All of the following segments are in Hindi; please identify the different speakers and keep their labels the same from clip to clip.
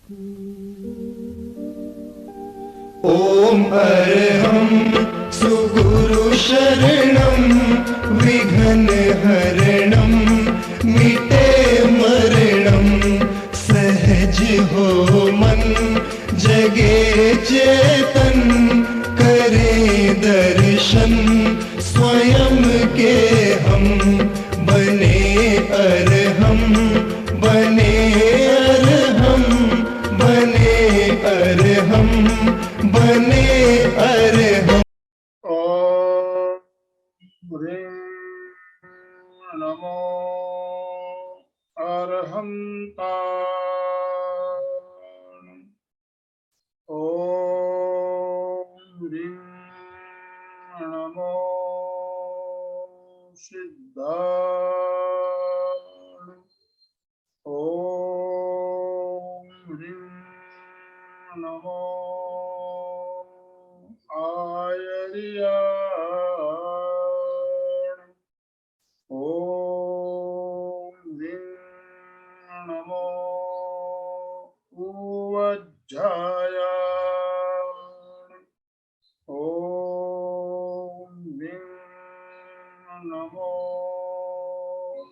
Speaker 1: ओम अरहं सुगुरु शरणं विघ्न हरणं मिटे मरणं सहज हो मन जगे चेतन करे दर्शन स्वयं के हम बने अरहं बने अरहं बने अरहं बने अरहं।
Speaker 2: ओम ह्रीं नमो अरहंताय। ओम ह्रीं नमो सिद्धाय। ओम ह्रीं नमो आयर्याय। ओम ह्रीं नमो उवज्झाय। ओम ह्रीं नमो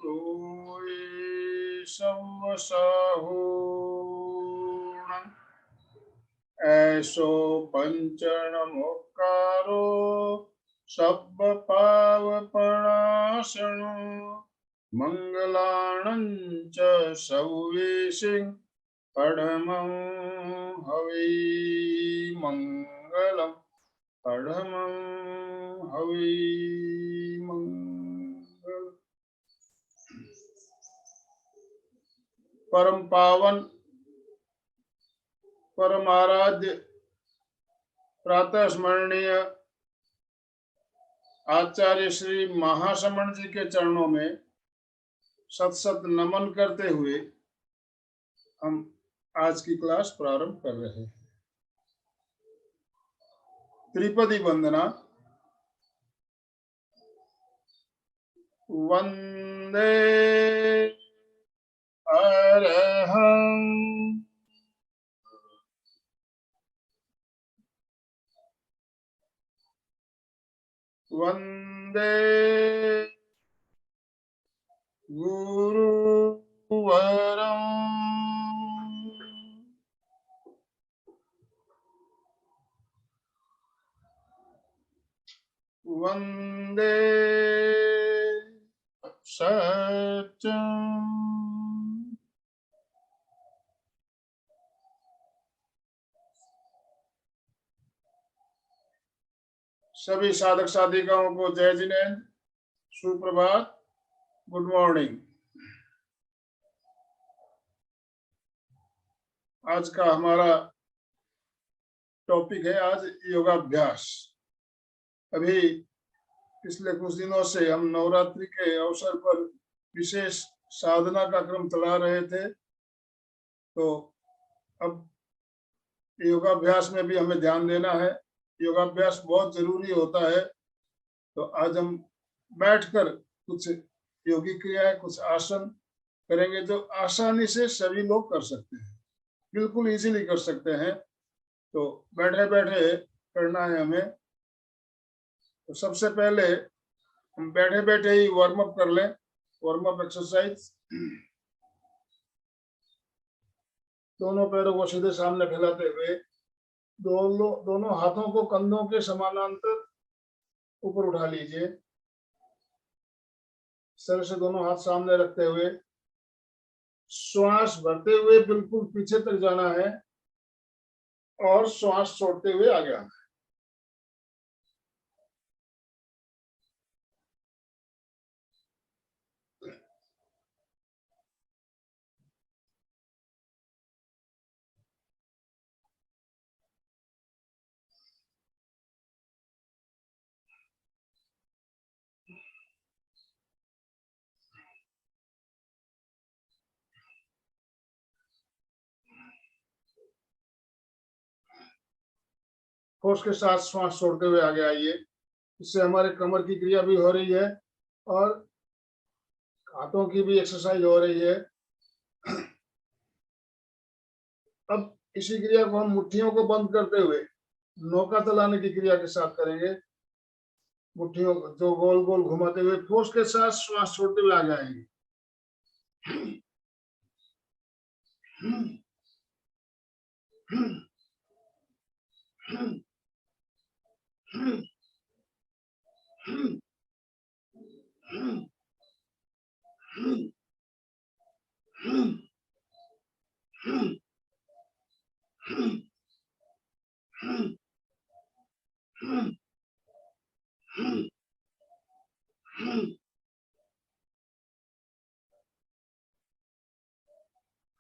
Speaker 2: लोये संवसाहुण। ऐसो पंचनमोक्कारो सब पावपणाशनो मंगलानं च सौवेशिं पढमं हवै मंगलम् पढमं हवै मंगलम्। परम पावन परम आराध्य प्रातः स्मरणीय आचार्य श्री महासमण जी के चरणों में सत सत नमन करते हुए हम आज की क्लास प्रारंभ कर रहे हैं। त्रिपदी वंदना। वंदे अरहं वंदे गुरुवरं वंदे सत्यम्। सभी साधक साधिकाओं को जय जिनेन्द्र, सुप्रभात, गुड मॉर्निंग। आज का हमारा टॉपिक है आज योगाभ्यास। अभी पिछले कुछ दिनों से हम नवरात्रि के अवसर पर विशेष साधना का क्रम चला रहे थे, तो अब योगाभ्यास में भी हमें ध्यान देना है। योगाभ्यास बहुत जरूरी होता है। तो आज हम बैठकर कुछ योगी क्रियाएं, कुछ आसन करेंगे जो आसानी से सभी लोग कर सकते हैं, बिल्कुल इजीली कर सकते हैं। तो बैठे बैठे करना है हमें। तो सबसे पहले हम बैठे बैठे ही वार्म अप कर लें, वार्म अप एक्सरसाइज। दोनों पैरों को सीधे सामने फैलाते हुए दोनों हाथों को कंधों के समानांतर ऊपर उठा लीजिए। सर से दोनों हाथ सामने रखते हुए श्वास भरते हुए बिल्कुल पीछे तक जाना है और श्वास छोड़ते हुए आगे आना है। फोर्स के साथ श्वास छोड़ते हुए आगे आइए। इससे हमारे कमर की क्रिया भी हो रही है और हाथों की भी एक्सरसाइज हो रही है। अब इसी क्रिया को हम मुट्ठियों को बंद करते हुए नौका चलाने की क्रिया के साथ करेंगे। मुट्ठियों को जो गोल गोल घुमाते हुए फोर्स के साथ श्वास छोड़ते हुए आ जाएंगे।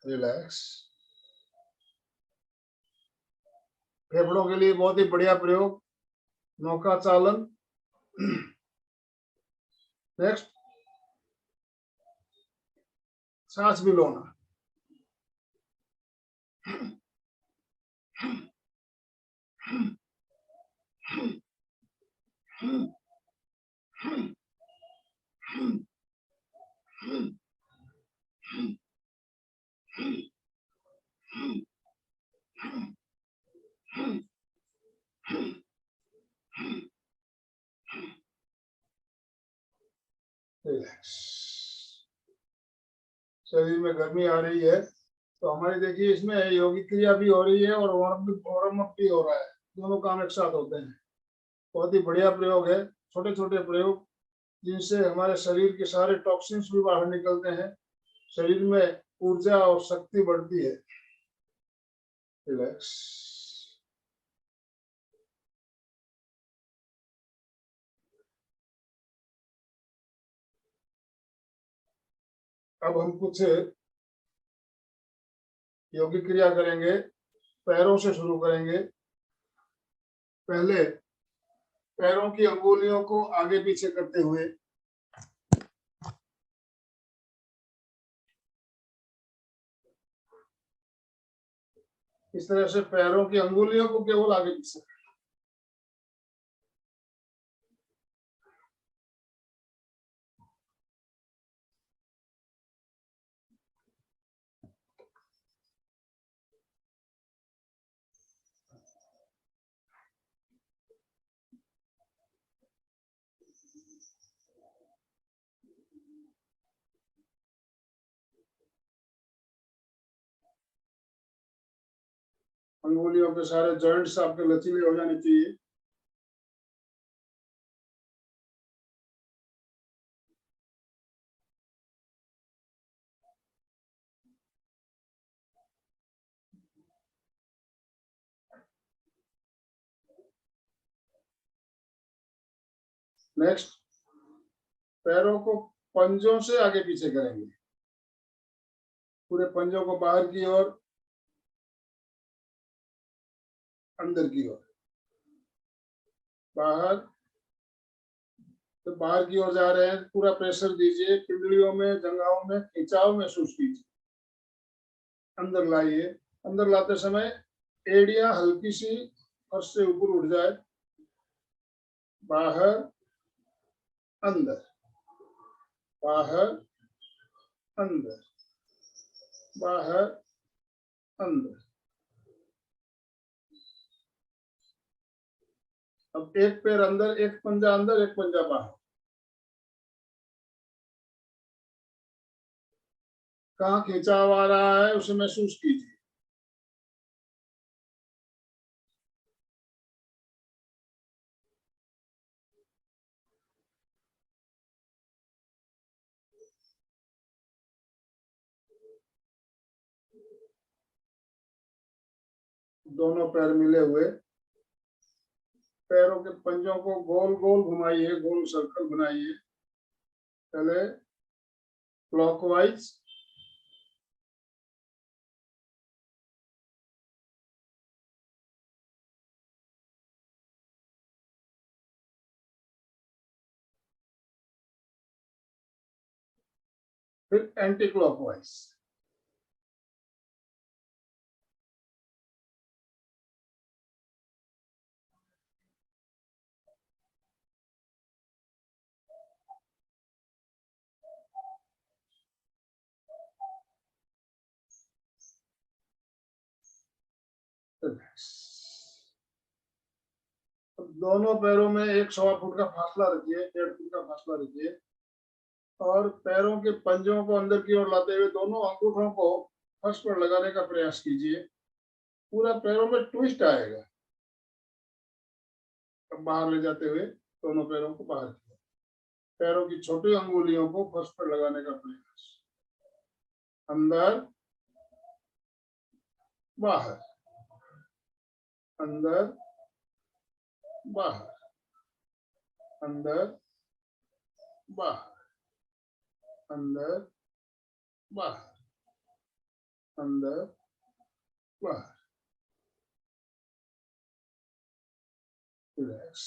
Speaker 2: रिलैक्स। फेफड़ों के लिए बहुत ही बढ़िया प्रयोग नौका चालन। नेक्स्ट, सांस भी लोना। रिलैक्स। शरीर में गर्मी आ रही है तो हमारी देखिए इसमें योगिक क्रिया भी हो रही है और वार्म अप भी हो रहा है, दोनों काम एक साथ होते हैं। बहुत ही बढ़िया प्रयोग है, छोटे छोटे प्रयोग जिनसे हमारे शरीर के सारे टॉक्सिन्स भी बाहर निकलते हैं, शरीर में ऊर्जा और शक्ति बढ़ती है। रिलैक्स। अब हम कुछ योगिक क्रिया करेंगे, पैरों से शुरू करेंगे। पहले पैरों की अंगुलियों को आगे पीछे करते हुए इस तरह से पैरों की अंगुलियों को केवल आगे पीछे। अंगुलियों के सारे जॉइंट्स आपके लचीले हो जाने चाहिए। नेक्स्ट, पैरों को पंजों से आगे पीछे करेंगे, पूरे पंजों को बाहर की ओर, अंदर की ओर, बाहर। तो बाहर की ओर जा रहे हैं, पूरा प्रेशर दीजिए, पिंडलियों में, जंघाओं में खिंचाव महसूस कीजिए। अंदर लाइए। अंदर लाते समय एड़ियां हल्की सी फर्श से ऊपर उठ जाए। बाहर, अंदर, बाहर, अंदर, बाहर, अंदर। अब एक पैर अंदर, एक पंजा अंदर, एक पंजा बाहर। कहाँ खिंचाव आ रहा है उसे महसूस कीजिए। दोनों पैर मिले हुए, पैरों के पंजों को गोल गोल घुमाइए, गोल सर्कल बनाइए। पहले क्लॉकवाइज, फिर एंटी क्लॉकवाइज। अब दोनों पैरों में 1.25 फुट का फासला रखिए, 1.5 फुट का फासला रखिए और पैरों के पंजों को अंदर की ओर लाते हुए दोनों अंगूठों को फर्श पर लगाने का प्रयास कीजिए। पूरा पैरों में ट्विस्ट आएगा। अब बाहर ले जाते हुए दोनों पैरों को बाहर किया, पैरों की छोटी अंगुलियों को फर्श पर लगाने का प्रयास, अंदर बाहर, अंदर बाहर, अंदर बाहर, अंदर बाहर, अंदर बाहर। रिलैक्स।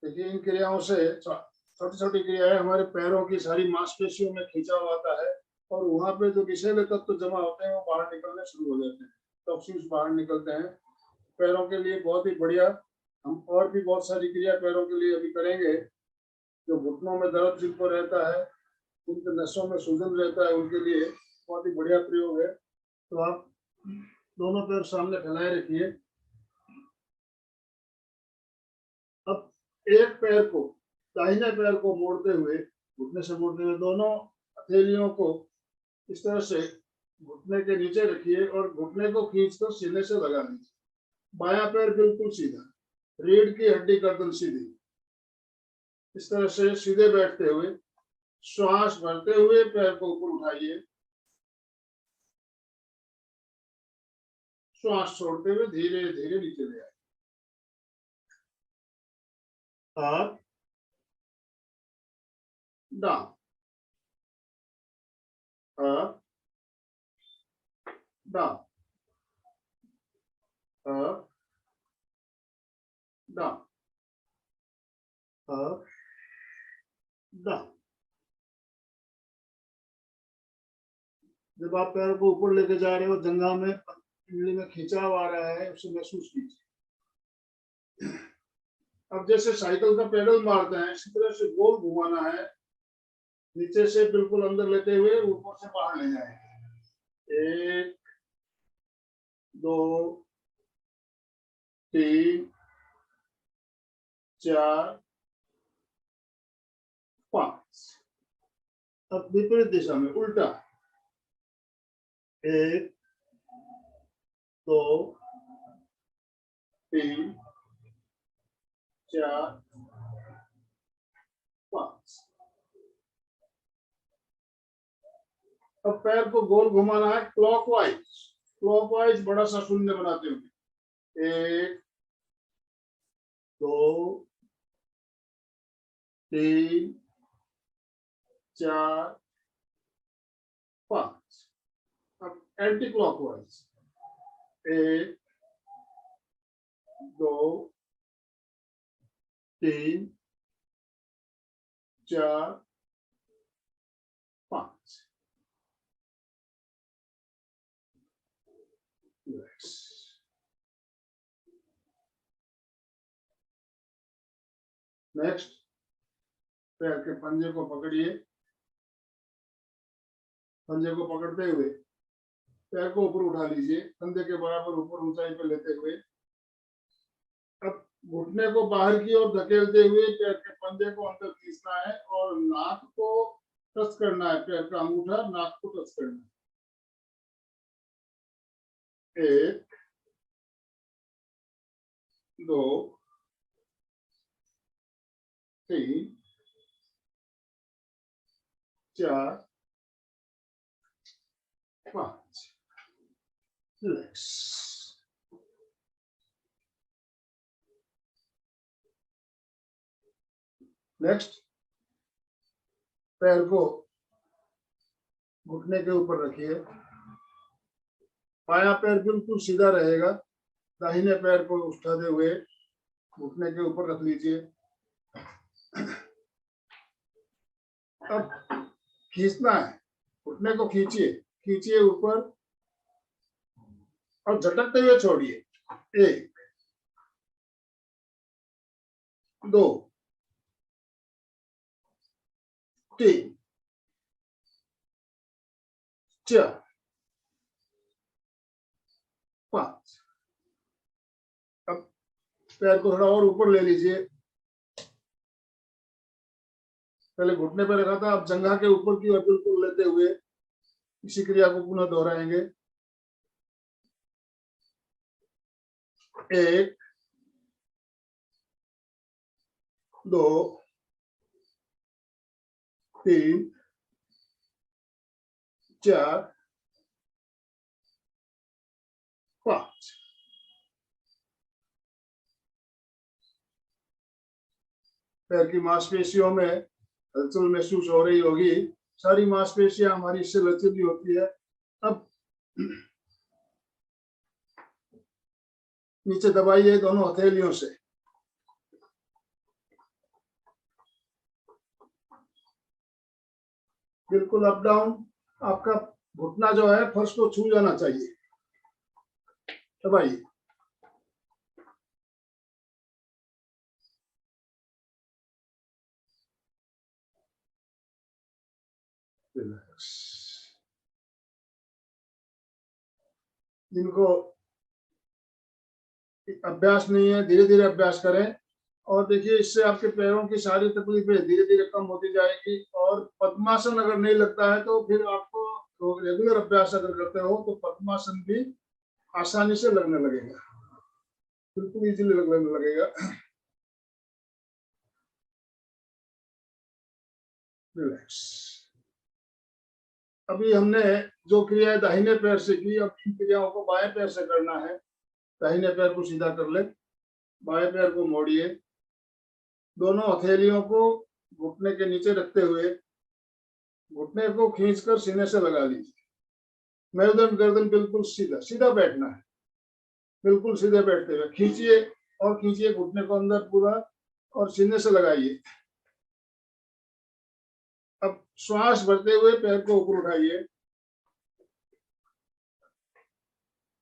Speaker 2: देखिए इन क्रियाओं से, छोटी छोटी क्रियाएं हमारे पैरों की सारी मांसपेशियों में खिंचाव आता है और वहां पे जो विषैले तत्व जमा होते हैं वो बाहर निकलने शुरू हो जाते हैं, टॉक्सिन्स बाहर निकलते हैं। पैरों के लिए बहुत ही बढ़िया। हम और भी बहुत सारी क्रिया पैरों के लिए अभी करेंगे। जो घुटनों में दर्द जिनको रहता है, उनके नसों में सूजन रहता है, उनके लिए बहुत ही बढ़िया प्रयोग है। तो आप दोनों पैर सामने फैलाए रखिए। अब एक पैर को, दाहिने पैर को मोड़ते हुए, घुटने से मोड़ते हुए दोनों हथेलियों को इस तरह से घुटने के नीचे रखिए और घुटने को खींचकर सीने से लगा लीजिए। बायां पैर बिल्कुल सीधा, रीढ़ की हड्डी गर्दन सीधी, इस तरह से सीधे बैठते हुए श्वास भरते हुए पैर को ऊपर उठाइए, श्वास छोड़ते हुए धीरे धीरे नीचे ले आइए। Up down, up down, up down, up down. जब आप पैर को ऊपर लेके जा रहे हो, जंघा में, उंगली में खिंचाव आ रहा है, उसे महसूस कीजिए। अब जैसे साइकिल का पेडल मारते हैं, इसी तरह से गोल घुमाना है, नीचे से बिल्कुल अंदर लेते हुए ऊपर से बाहर ले जाएंगे। 1 2 3 4 5। अब विपरीत दिशा में उल्टा, 1 2 3 4 5। अब पैर को गोल घुमाना है क्लॉकवाइज, क्लॉकवाइज बड़ा सा शून्य बनाते हुए। 1 2 3 4 5। अब एंटी क्लॉकवाइज, 1 2 3 4 5। नेक्स्ट, पैर के पंजे को पकड़िए, पंजे को पकड़ते हुए पैर को ऊपर उठा लीजिए, कंधे के बराबर ऊपर ऊंचाई पर लेते हुए। अब घुटने को बाहर की ओर धकेलते हुए पैर के पंजे को अंदर खींचना है और नाक को टच करना है, पैर का अंगूठा नाक को टच करना है। 1 2 3 4 5। रिलैक्स। नेक्स्ट, पैर को घुटने के ऊपर रखिए, बायां पैर बिल्कुल सीधा रहेगा, दाहिने पैर को उठाते हुए घुटने के ऊपर रख लीजिए। अब खींचना है, घुटने को खींचिए, खींचिए ऊपर और झटकते हुए छोड़िए। 1 2 3 4 5। अब पैर को थोड़ा और ऊपर ले लीजिए। पहले घुटने पर रखा था, अब जंघा के ऊपर की ओर बिल्कुल लेते हुए इसी क्रिया को पुनः दोहराएंगे। 1 2 3 4 5। पैर की मांसपेशियों में हलचल महसूस हो रही होगी। सारी मांसपेशियां हमारी इससे लचीली होती है। अब नीचे दबाइए दोनों हथेलियों से। बिल्कुल अप डाउन। आपका घुटना जो है फर्श को छू जाना चाहिए। दबाइए। जिनको अभ्यास नहीं है धीरे धीरे अभ्यास करें, और देखिए इससे आपके पैरों की सारी तकलीफें धीरे धीरे कम होती जाएगी। और पद्मासन अगर नहीं लगता है तो फिर आपको रेगुलर अभ्यास अगर करते हो तो पद्मासन भी आसानी से लगने लगेगा, बिल्कुल इजीली लगने लगेगा। रिलैक्स। अभी हमने जो क्रिया दाहिने पैर से की, अब इन क्रियाओं को बाएं पैर से करना है। दाहिने पैर को सीधा कर ले, बाएं पैर को मोड़िए, दोनों हथेलियों को घुटने के नीचे रखते हुए घुटने को खींचकर सीने से लगा लीजिए। मेरुदंड गर्दन बिल्कुल सीधा सीधा बैठना है, बिल्कुल सीधे बैठते हुए खींचिए और खींचिए घुटने को अंदर पूरा और सीने से लगाइए। अब श्वास भरते हुए पैर को ऊपर उठाइए,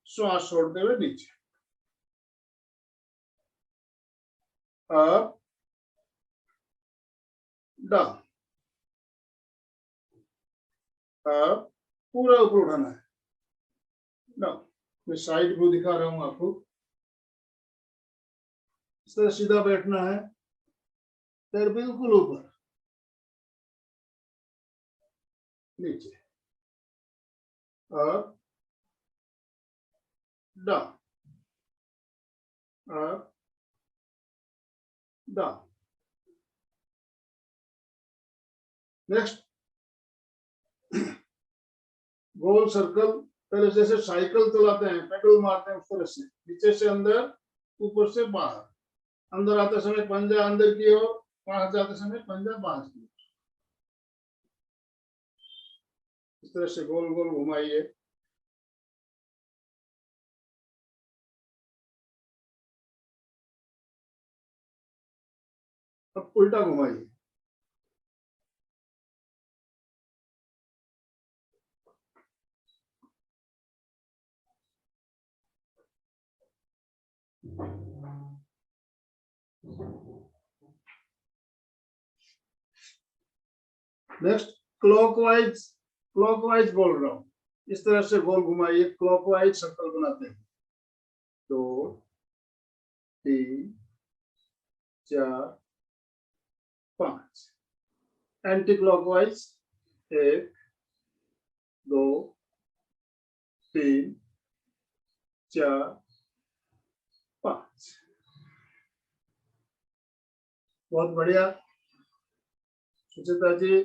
Speaker 2: श्वास छोड़ते हुए नीचे। अप डाउन, अप पूरा ऊपर उठाना है, डाउन। मैं साइड व्यू दिखा रहा हूं आपको। इस तरह सीधा बैठना है, पैर बिल्कुल ऊपर नीचे। Up down, up down. Next गोल सर्कल, पहले जैसे साइकिल चलाते हैं पेडल मारते हैं उस तरह से, नीचे से अंदर ऊपर से बाहर। अंदर आते समय पंजा अंदर की ओर, बाहर जाते समय पंजा बाहर की ओर। इस तरह से गोल गोल घुमाइए। अब उल्टा घुमाइए। नेक्स्ट क्लॉकवाइज, क्लॉकवाइज बोल रहा हूं, इस तरह से गोल घुमाइए, क्लॉकवाइज सर्कल बनाते हैं। 2 3 4 5। Anti clockwise 1 2 3 4 5। बहुत बढ़िया सुचिता जी,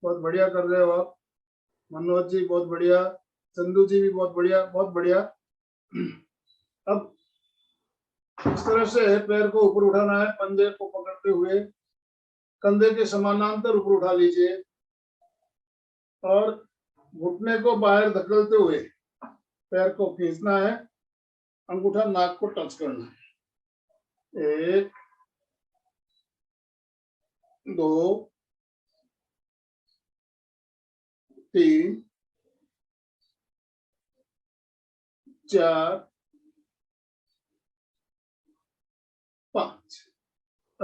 Speaker 2: बहुत बढ़िया कर रहे हो आप। मनोज जी बहुत बढ़िया, चंदू जी भी बहुत बढ़िया, बहुत बढ़िया। अब इस तरह से पैर को ऊपर उठाना है, पंजे को पकड़ते हुए कंधे के समानांतर ऊपर उठा लीजिए और घुटने को बाहर धकेलते हुए पैर को खींचना है, अंगूठा नाक को टच करना है। 1 2 3 4 5।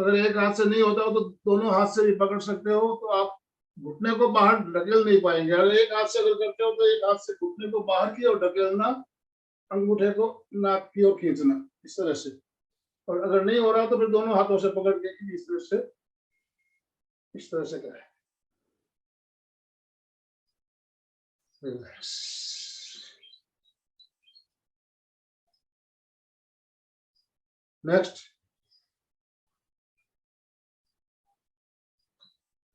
Speaker 2: अगर एक हाथ से नहीं होता हो तो दोनों हाथ से भी पकड़ सकते हो, तो आप घुटने को बाहर ढकेल नहीं पाएंगे। अगर एक हाथ से अगर करते हो तो एक हाथ से घुटने को बाहर की ओर ढकेलना, अंगूठे को नाक की ओर खींचना, इस तरह से। और अगर नहीं हो रहा तो फिर दोनों हाथों से पकड़ के इस तरह से करें। नेक्स्ट,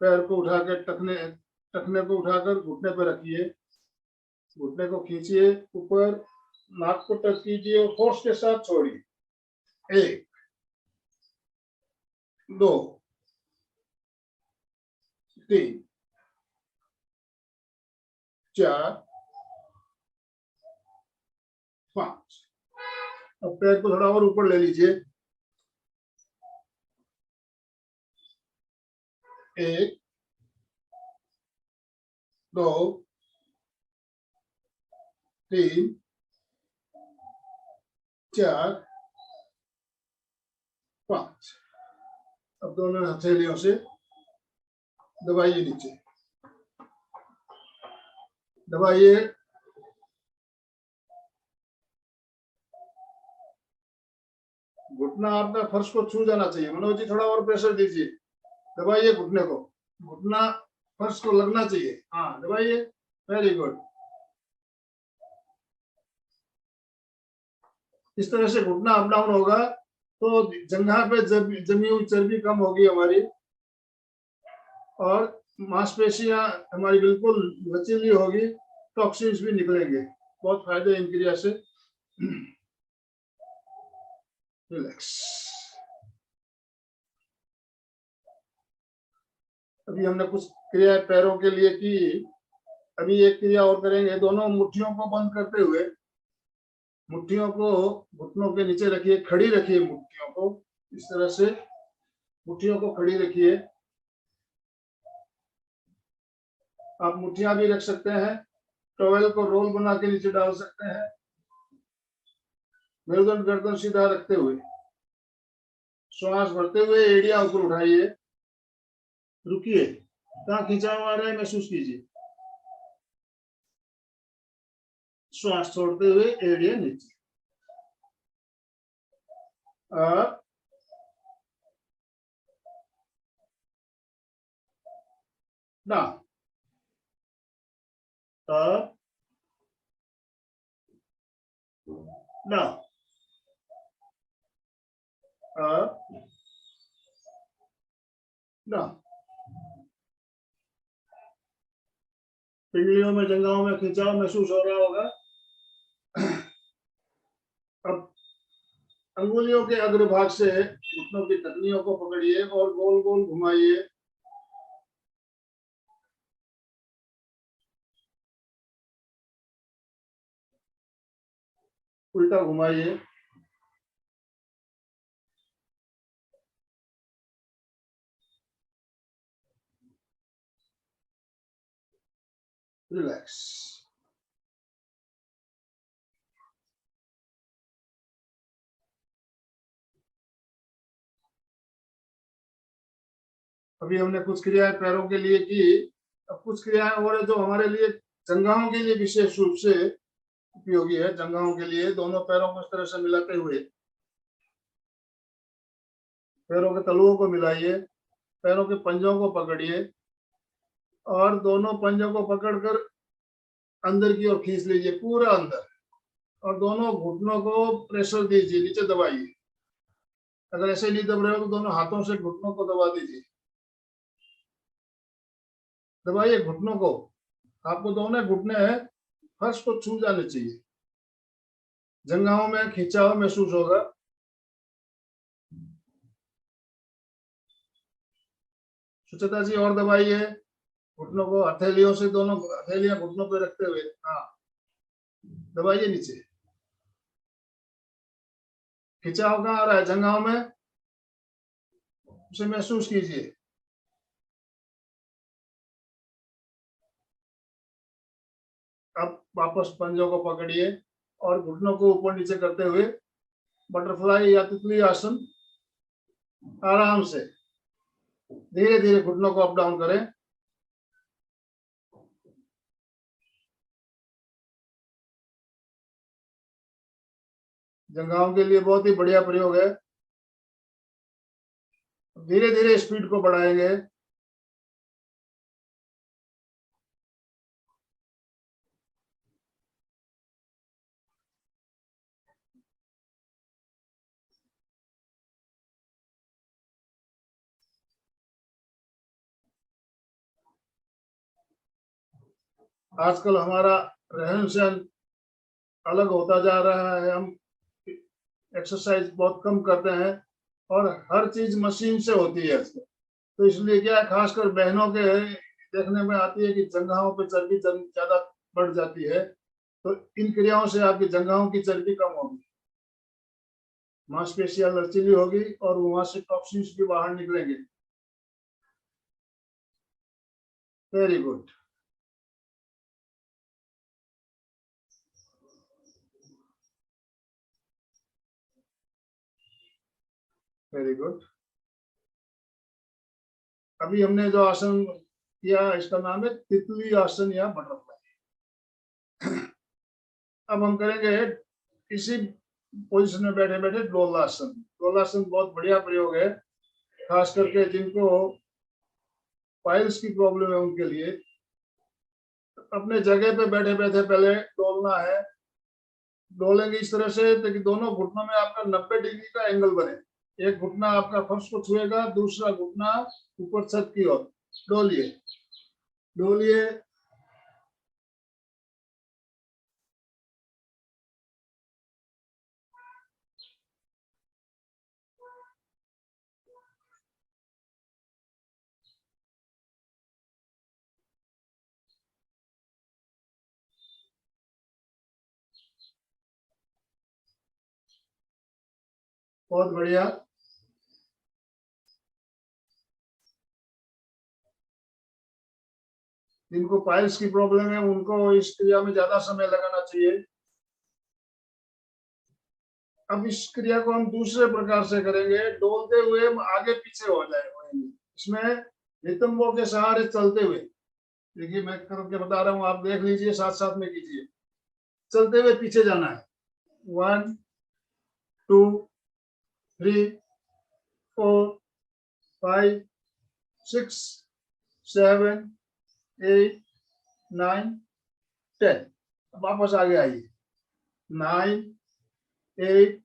Speaker 2: पैर को उठाकर टखने को उठाकर घुटने पर रखिए, घुटने को खींचिए ऊपर, नाक को टच कीजिए और फोर्स के साथ छोड़िए। 1 2 3 4 5। अब पैर को थोड़ा और ऊपर ले लीजिए। 1 2 3 4 5। अब दोनों हथेलियों से दबाइए, नीचे दबाइए। घुटना आपका फर्श को छू जाना चाहिए। मनोज जी थोड़ा और प्रेशर दीजिए, दबाइए घुटने को, घुटना फर्श को लगना चाहिए। हाँ दबाइए, वेरी गुड। इस तरह से घुटना अप डाउन होगा तो जंघा पे जमी हुई चर्बी कम होगी हमारी, और मांसपेशियां हमारी बिल्कुल लचीली होगी, टॉक्सिन्स भी निकलेंगे। बहुत फायदे इन क्रिया से। रिलैक्स। अभी हमने कुछ क्रिया पैरों के लिए की, अभी एक क्रिया और करेंगे। दोनों मुट्ठियों को बंद करते हुए, मुट्ठियों को घुटनों के नीचे रखिए, खड़ी रखिए मुट्ठियों को, इस तरह से मुट्ठियों को खड़ी रखिए। आप मुट्ठियां भी रख सकते हैं, टॉवेल को रोल बना के नीचे डाल सकते हैं। मेरुदंड गर्दन सीधा रखते हुए, श्वास भरते हुए एड़ियां ऊपर उठाइए, रुकिए, कहाँ खिंचाव आ रहा है महसूस कीजिए। श्वास छोड़ते हुए एड़ियां नीचे, up down, up down, up down. पिंडलियों में, जंघाओं में खिंचाव महसूस हो रहा होगा। अब अंगुलियों के अग्रभाग से घुटनों की टखनियों को पकड़िए और गोल गोल घुमाइए। उल्टा घुमाइए। रिलैक्स। अभी हमने कुछ क्रियाएं पैरों के लिए की, अब कुछ क्रियाएं और है जो हमारे लिए जंघाओं के लिए विशेष रूप से उपयोगी है। जंघाओं के लिए दोनों पैरों को इस तरह से मिलाते हुए, पैरों के तलुओं को मिलाइए, पैरों के पंजों को पकड़िए और दोनों पंजों को पकड़कर अंदर की ओर खींच लीजिए, पूरा अंदर, और दोनों घुटनों को प्रेशर दीजिए, नीचे दबाइए। अगर ऐसे नहीं दब रहे हो तो दोनों हाथों से घुटनों को दबा दीजिए, दबाइए घुटनों को। आपको दोनों घुटने हैं फर्श को छू जाने चाहिए, जंघाओं में खिंचाव महसूस होगा। सुचिता जी और दबाइए घुटनों को, हथेलियों से, दोनों हथेलियां घुटनों पे रखते हुए, हाँ दबाइए नीचे। खिंचाव कहाँ आ रहा है? जंघाओं में, उसे महसूस कीजिए। अब वापस पंजों को पकड़िए और घुटनों को ऊपर नीचे करते हुए बटरफ्लाई या तितली आसन आराम से धीरे धीरे घुटनों को अप डाउन करें। जंघाओं के लिए बहुत ही बढ़िया प्रयोग है। धीरे धीरे स्पीड को बढ़ाएंगे। आजकल हमारा रहन सहन अलग होता जा रहा है। हम एक्सरसाइज बहुत कम करते हैं और हर चीज मशीन से होती है। तो इसलिए क्या है, खासकर बहनों के देखने में आती है कि जंघाओं पे चर्बी ज्यादा बढ़ जाती है। तो इन क्रियाओं से आपकी जंघाओं की चर्बी कम होगी, मांसपेशियां लचीली होगी और वहां से टॉक्सिन्स भी बाहर निकलेंगे। Very good. Very good. अभी हमने जो आसन किया इसका नाम है तितली आसन या बटरफ्लाई। अब हम करेंगे इसी पोजीशन में बैठे बैठे डोलासन। डोलासन बहुत बढ़िया प्रयोग है, खास करके जिनको पाइल्स की प्रॉब्लम है उनके लिए। अपने जगह पे बैठे बैठे पहले डोलना है। डोलेंगे इस तरह से ताकि दोनों घुटनों में आपका 90 डिग्री का एंगल बने। एक घुटना आपका फर्श को छुएगा, दूसरा घुटना ऊपर छत की ओर। डोलिए डोलिए। बहुत बढ़िया। जिनको पाइल्स की प्रॉब्लम है उनको इस क्रिया में ज्यादा समय लगाना चाहिए। अब इस क्रिया को हम दूसरे प्रकार से करेंगे, डोलते हुए आगे पीछे हो जाएंगे। इसमें नितंबों के सहारे चलते हुए, देखिए मैं करके बता रहा हूँ, आप देख लीजिए, साथ साथ में कीजिए। चलते हुए पीछे जाना है। 1 2 3 4 5 6 7 8 9 10। वापस आगे आइए। 9 8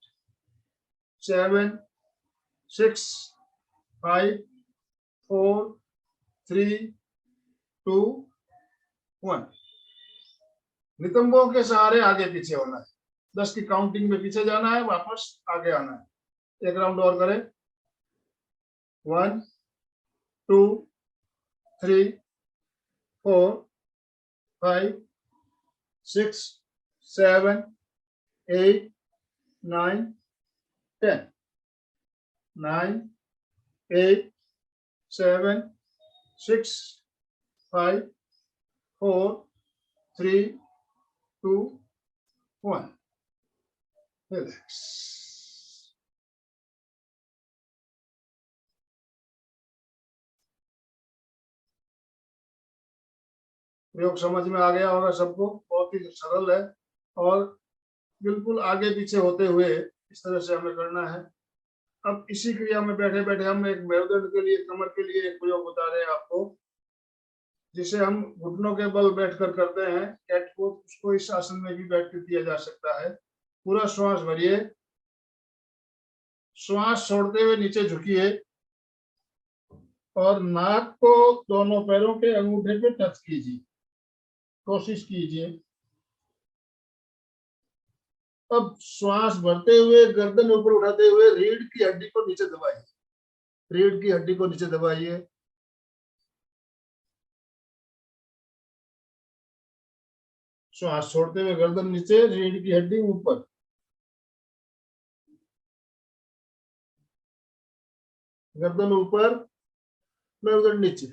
Speaker 2: 7 6 5 4 3 2 1। नितंबों के सहारे आगे पीछे होना है। 10 की काउंटिंग में पीछे जाना है, वापस आगे आना है। एक राउंड और करें। 1 2 3 4 5 6 7 8 9 10। 9 8 7 6 5 4 3 2 1। रिलैक्स। प्रयोग समझ में आ गया होगा सबको। बहुत ही सरल है और बिल्कुल आगे पीछे होते हुए इस तरह से हमें करना है। अब इसी क्रिया में बैठे बैठे हम एक मेरुदंड के लिए, कमर के लिए एक प्रयोग बता रहे हैं आपको, जिसे हम घुटनों के बल बैठकर करते हैं कैट पोज। उसको इस आसन में भी बैठ कर किया जा सकता है। पूरा श्वास भरिए, श्वास छोड़ते हुए नीचे झुकिए और नाक को दोनों पैरों के अंगूठे पे टच कीजिए। कोशिश कीजिए। अब श्वास भरते हुए गर्दन ऊपर उठाते हुए रीढ़ की हड्डी को नीचे दबाइए। रीढ़ की हड्डी को नीचे दबाइए। श्वास छोड़ते हुए गर्दन नीचे, रीढ़ की हड्डी ऊपर। गर्दन ऊपर, मेरुदंड नीचे।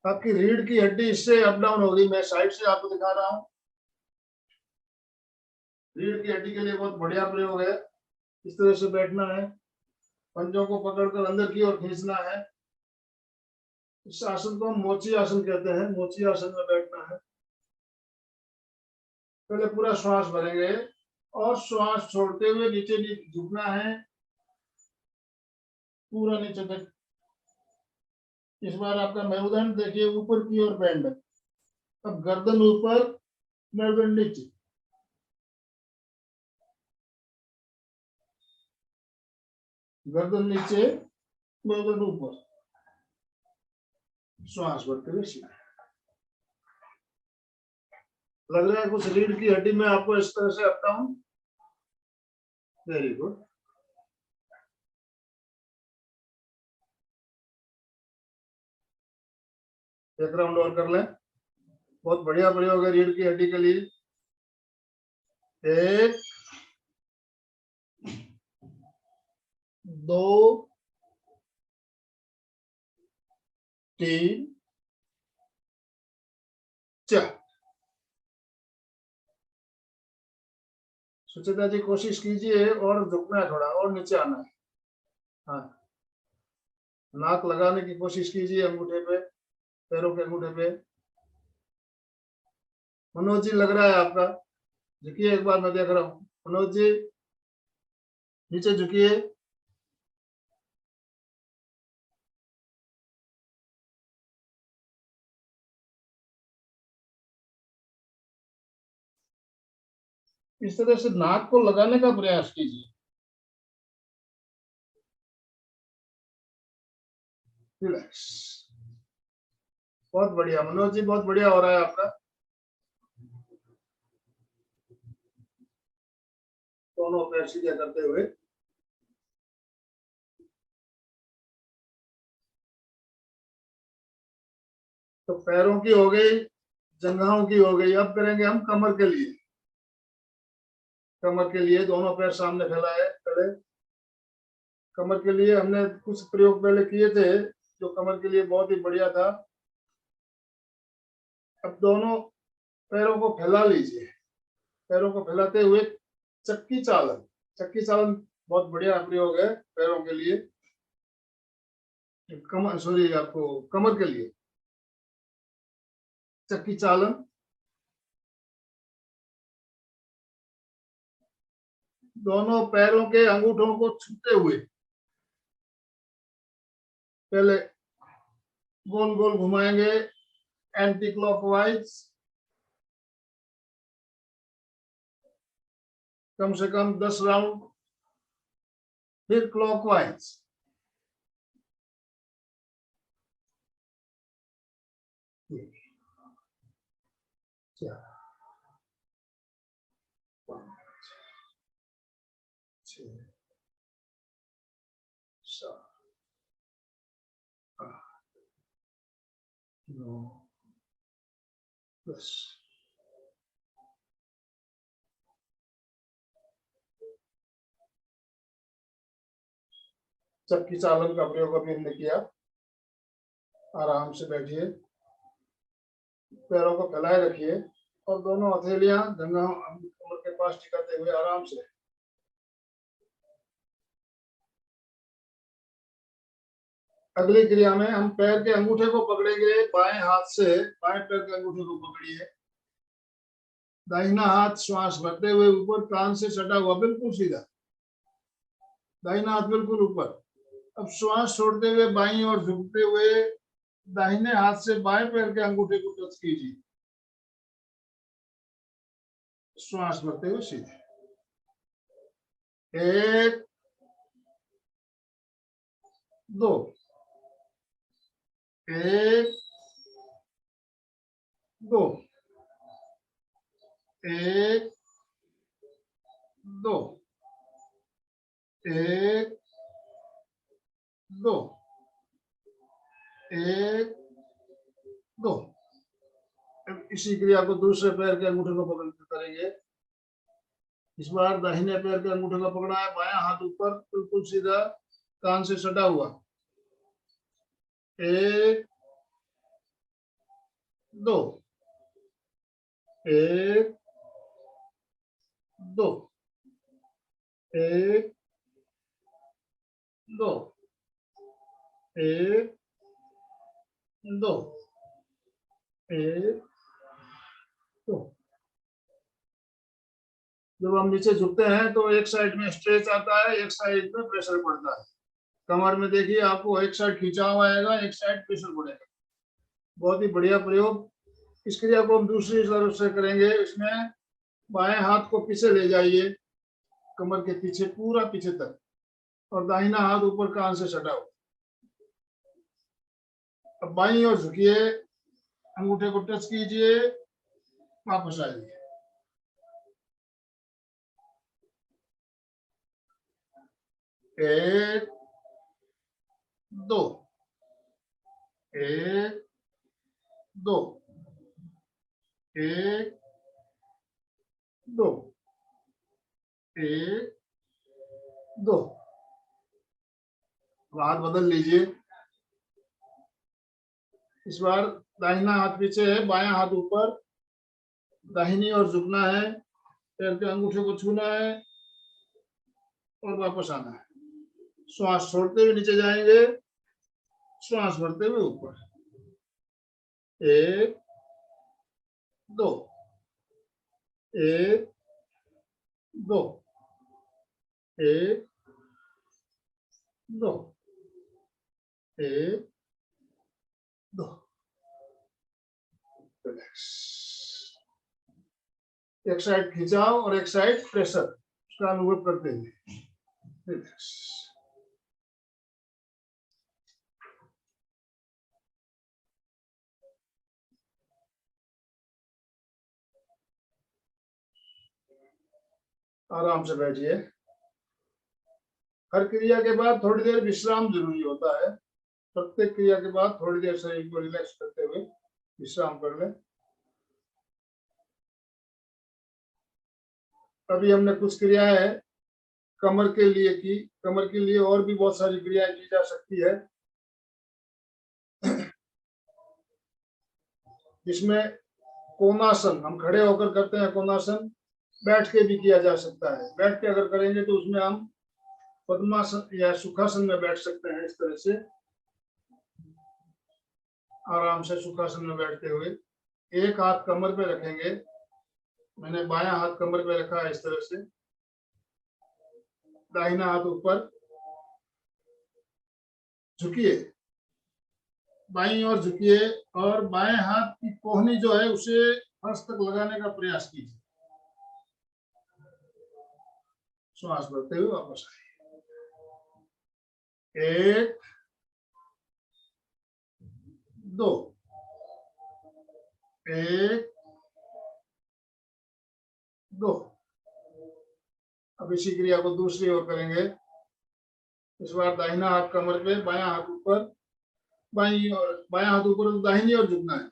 Speaker 2: आपकी रीढ़ की हड्डी इससे अप डाउन होगी। मैं साइड से आपको दिखा रहा हूं। रीढ़ की हड्डी के लिए बहुत बढ़िया प्रयोग है। इस तरह से बैठना है, पंजों को पकड़कर अंदर की ओर खींचना है। इस आसन को हम मोची आसन कहते हैं। मोची आसन में बैठना है। पहले पूरा श्वास भरेंगे और श्वास छोड़ते हुए नीचे झुकना है, पूरा नीचे तक। इस बार आपका मेरुदंड देखिए ऊपर की ओर बेंड है। अब गर्दन ऊपर, मेरुदंड नीचे। गर्दन नीचे, मेरुदंड ऊपर। श्वास भरते हुए सीधा। लग रहा है कुछ रीढ़ की हड्डी में आपको इस तरह से अप डाउन। Very good. एक राउंड और कर लें। बहुत बढ़िया प्रयोग है रीढ़ की हड्डी के लिए। 1 2 3 4। सुचिता जी कोशिश कीजिए और झुकना है, थोड़ा और नीचे आना है। हाँ, नाक लगाने की कोशिश कीजिए अंगूठे पे, पैरों के अंगूठे पे। मनोज जी लग रहा है आपका, झुकिए एक बार, मैं देख रहा हूँ। मनोज जी नीचे झुकिए। इस तरह से नाक को लगाने का प्रयास कीजिए। रिलैक्स। बहुत बढ़िया मनोज जी, बहुत बढ़िया हो रहा है आपका। दोनों पैर सीधे करते हुए। तो पैरों की हो गई, जंघाओं की हो गई। अब करेंगे हम कमर के लिए। कमर के लिए दोनों पैर सामने फैलाए खड़े। कमर के लिए हमने कुछ प्रयोग पहले किए थे जो कमर के लिए बहुत ही बढ़िया था। अब दोनों पैरों को फैला लीजिए। पैरों को फैलाते हुए चक्की चालन। चक्की चालन बहुत बढ़िया प्रयोग है पैरों के लिए। कमर, सॉरी, आपको कमर के लिए चक्की चालन। दोनों पैरों के अंगूठों को छूते हुए पहले गोल गोल घुमाएंगे, एंटी क्लॉकवाइज, कम से कम 10 राउंड। फिर क्लॉकवाइज। चक्की चालन का प्रयोग अभी हमने किया। आराम से बैठिए, पैरों को फैलाए रखिए और दोनों हथेलियां कमर के पास टिकाते हुए आराम से। अगली क्रिया में हम पैर के अंगूठे को पकड़ेंगे बाएं हाथ से। बाएं पैर के अंगूठे को पकड़िए। दाहिना हाथ श्वास भरते हुए ऊपर, कान से सटा हुआ, बिल्कुल सीधा। दाहिना हाथ बिल्कुल ऊपर। अब श्वास छोड़ते हुए बाईं ओर झुकते हुए दाहिने हाथ से बाएं पैर के अंगूठे को टच कीजिए। श्वास भरते हुए सीधे। 1 2 1 2 1 2 1 2 1 2। इसी क्रिया को दूसरे पैर के अंगूठे को पकड़ कर करेंगे। इस बार दाहिने पैर के अंगूठे को पकड़ा है, बायां हाथ ऊपर बिल्कुल सीधा, कान से सटा हुआ। 1 2 1 दो, एक, दो, एक, दो, एक, दो। जब हम नीचे झुकते हैं तो एक साइड में स्ट्रेच आता है, एक साइड में प्रेशर पड़ता है। कमर में देखिए आपको एक साइड खिंचाव आएगा, एक साइड प्रेशर पड़ेगा। बहुत ही बढ़िया प्रयोग। इस क्रिया को हम दूसरी तरफ से करेंगे। इसमें बाएं हाथ को पीछे ले जाइए, कमर के पीछे, पूरा पीछे तक, और दाहिना हाथ ऊपर कान से सटाओ। अब बाईं ओर झुकिए, अंगूठे को टच कीजिए, वापस आइए। एक, दो, एक, दो, एक, दो, एक, दो। हाथ बदल लीजिए। इस बार दाहिना हाथ पीछे है, बायां हाथ ऊपर, दाहिनी ओर झुकना है, पैर के अंगूठे को छूना है और वापस आना है। श्वास छोड़ते हुए नीचे जाएंगे, श्वास भरते हुए ऊपर। एक, दो, एक, दो, एक, दो, एक, दो। एक साइड खिंचाव और एक साइड प्रेशर, उसका अनुभव करते हैं। आराम से बैठिए। हर क्रिया के बाद थोड़ी देर विश्राम जरूरी होता है। प्रत्येक क्रिया के बाद थोड़ी देर शरीर को रिलैक्स करते हुए विश्राम कर लें। अभी हमने कुछ क्रियाएं कमर के लिए की। कमर के लिए और भी बहुत सारी क्रियाएं की जा सकती है, जिसमें कोणासन, हम खड़े होकर करते हैं कोणासन, बैठ के भी किया जा सकता है। बैठ के अगर करेंगे तो उसमें हम पद्मासन या सुखासन में बैठ सकते हैं। इस तरह से आराम से सुखासन में बैठते हुए एक हाथ कमर पे रखेंगे। मैंने बायां हाथ कमर पे रखा है इस तरह से, दाहिना हाथ ऊपर, झुकिए, बाईं ओर झुकिए और बाएं हाथ की कोहनी जो है उसे फर्श तक लगाने का प्रयास कीजिए। श्वास भरते हुए वापस आइए। एक, दो, एक, दो। अब इसी क्रिया को दूसरी ओर करेंगे। इस बार दाहिना हाथ कमर पे, बायां हाथ ऊपर, बायां हाथ ऊपर तो दाहिनी ओर झुकना है।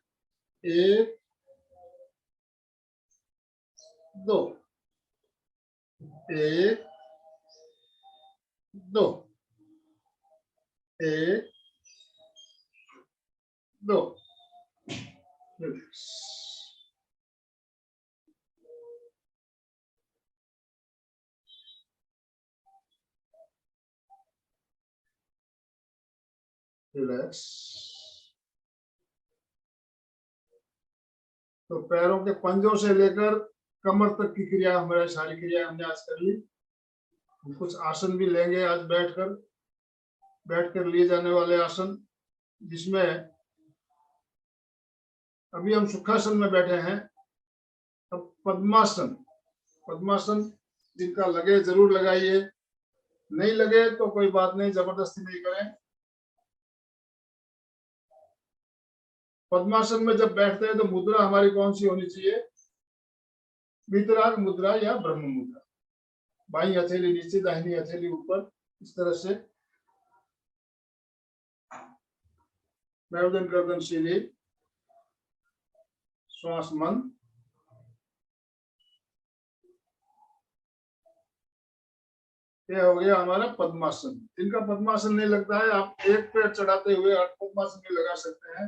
Speaker 2: एक, दो, एक, दो, एक, दो। रिलैक्स। तो पैरों के पंजों से लेकर कमर तक की क्रिया, हमारी सारी क्रिया हमने आज कर ली। हम कुछ आसन भी लेंगे आज बैठकर लिए जाने वाले आसन, जिसमें अभी हम सुखासन में बैठे हैं। अब पद्मासन। पद्मासन जिनका लगे जरूर लगाइए, नहीं लगे तो कोई बात नहीं, जबरदस्ती नहीं करें। पद्मासन में जब बैठते हैं तो मुद्रा हमारी कौन सी होनी चाहिए? वितराग मुद्रा या ब्रह्म मुद्रा। बाईं हथेली नीचे, दाहिनी हथेली ऊपर, इस तरह से गर्दन गर्दन सीधी, श्वास मन। ये हो गया हमारा पद्मासन। जिनका पद्मासन नहीं लगता है, आप एक पैर चढ़ाते हुए अर्ध पद्मासन भी लगा सकते हैं।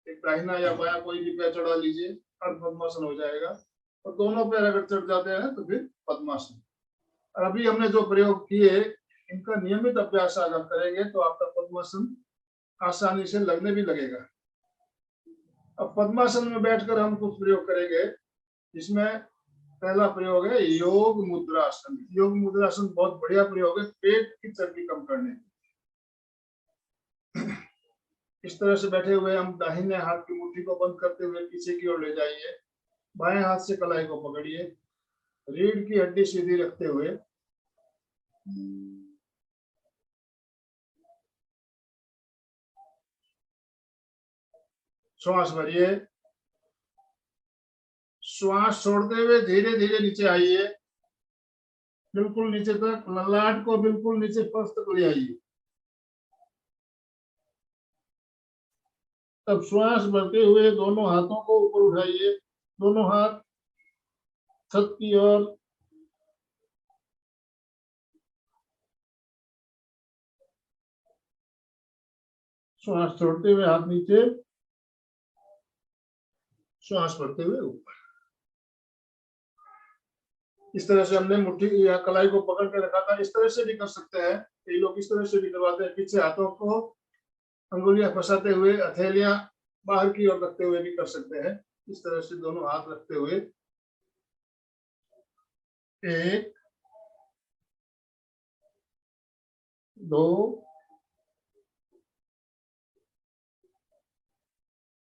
Speaker 2: एक दाहिना या बायां कोई भी पैर चढ़ा लीजिए, अर्ध पद्मासन हो जाएगा। और दोनों पैर अगर चढ़ जाते हैं तो फिर पद्मासन। और अभी हमने जो प्रयोग किए इनका नियमित अभ्यास अगर करेंगे तो आपका पद्मासन आसानी से लगने भी लगेगा। अब पद्मासन में बैठकर हम कुछ प्रयोग करेंगे, जिसमें पहला प्रयोग है योग मुद्रासन। योग मुद्रासन बहुत बढ़िया प्रयोग है पेट की चर्बी कम करने। इस तरह से बैठे हुए हम दाहिने हाथ की मुट्ठी को बंद करते हुए पीछे की ओर ले जाइए, बाएं हाथ से कलाई को पकड़िए, रीढ़ की हड्डी सीधी रखते हुए श्वास भरिए, श्वास छोड़ते हुए धीरे धीरे नीचे आइए, बिल्कुल नीचे तक, ललाट को बिल्कुल नीचे फर्श तक ले आइए। तब श्वास भरते हुए दोनों हाथों को ऊपर उठाइए, दोनों हाथ छत की ओर, श्वास छोड़ते हुए हाथ नीचे, श्वास भरते हुए ऊपर। इस तरह से हमने मुट्ठी या कलाई को पकड़ के रखा था। इस तरह से भी कर सकते हैं, कई लोग इस तरह से भी करवाते हैं, पीछे हाथों को अंगुलियां फंसाते हुए हथेलियां बाहर की ओर रखते हुए भी कर सकते हैं। इस तरह से दोनों हाथ रखते हुए 1 2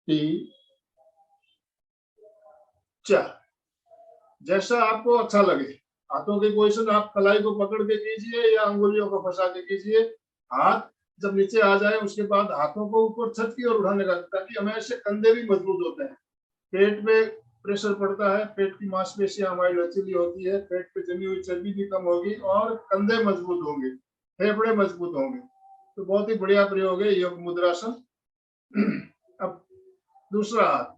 Speaker 2: 3 4, जैसा आपको अच्छा लगे। हाथों की पोजीशन आप कलाई को पकड़ के कीजिए या अंगुलियों को फंसा के कीजिए। हाथ जब नीचे आ जाए उसके बाद हाथों को ऊपर छत की ओर उठाने का, ताकि हमेशा कंधे भी मजबूत होते हैं। पेट पे प्रेशर पड़ता है, पेट की मांसपेशियां हमारी लचीली होती है, पेट पे जमी हुई चर्बी भी कम होगी और कंधे मजबूत होंगे, फेफड़े मजबूत होंगे। तो बहुत ही बढ़िया प्रयोग है योग मुद्रासन। अब दूसरा हाथ,